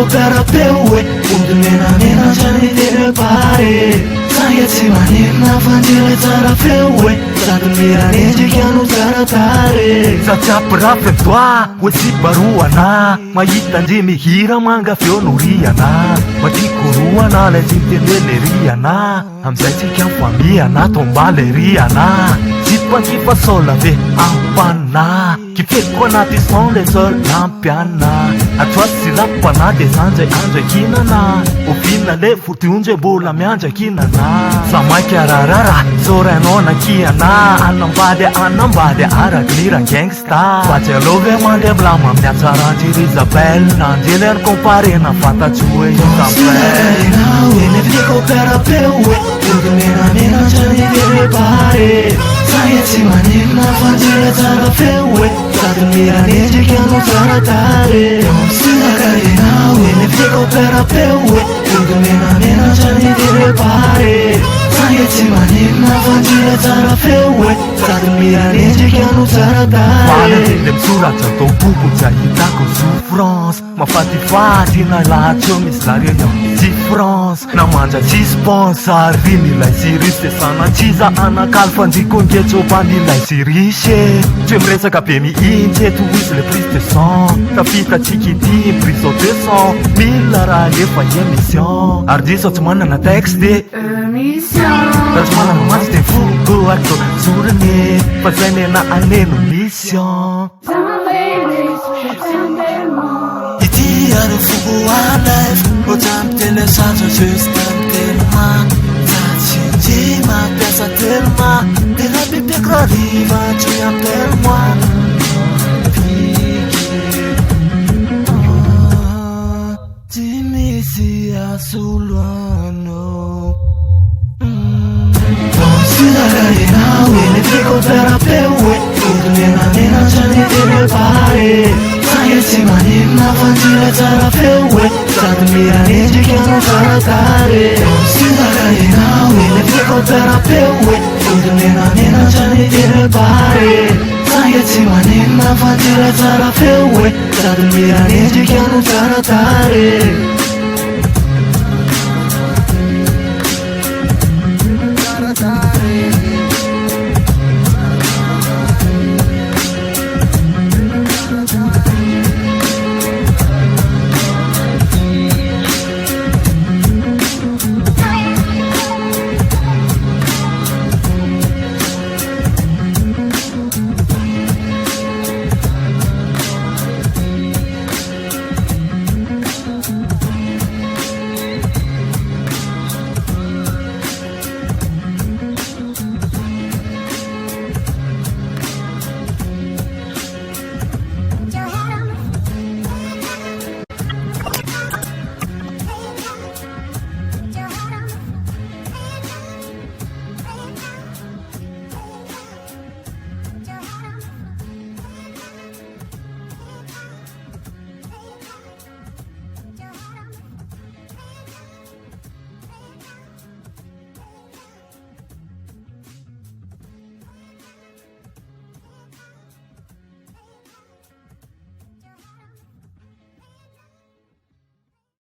terapeue Untuk mena-mena jadi tidak pare Saya cimanina vanjila terapeue Satu mirane jikianu taratare Sacha perafentua Wesi baruana Mayitanji mihira manga fionuriana Matikuruana le jintendeleriana Hamzai jikian famiana tombaleriana Jipan kipa sola ve ampana Kifekwa na tison le sol lampiana Atwas silapana de sanjay anjay kinana Ofina le futiunje bola mianjay kinana Samai kiararara Sora nona kiana Anambade aragnira gangsta Face love mande blama Miatsara jiri Isabel Nanjelen compare na fata chue Isabel Wene viko terapeue Untuk mena-mena jadi tidak pare Saya cimanina vanjila terapeue Satu mirane jikianu taratare Studaka wene viko terapeue Untuk mena-mena jadi tidak pare Saya cimanina vanjila terapeue Satu mirane jikianu taratare Palem surat contoh buku ceritaku souffrance Mafati-fati na lahat yung mislaria yung difference Namanja sponsor nilai sirishe sana chiza anak alfanji kongecho nilai sirishe Cemresa kapemi inche tu wisle priste son Kapita chikiti priso de son Milara lefa emission Ardiso tumana na texte Terus mana mas de fugo acto surne Fazene na aneno mission Itiaro fugo a life Rotam tele sancho system telma Tachi jima piasa telma Tela pipi croriva chuyam telma Timisi asulano Studaka wene viko terapeue Untuk mena-mena jadi tidak pare Saya cimanina vanjila terapeue Satu mirane jikianu taratare Studaka wene viko terapeue Untuk mena-mena jadi tidak pare Saya cimanina vanjila terapeue Satu mirane jikianu taratare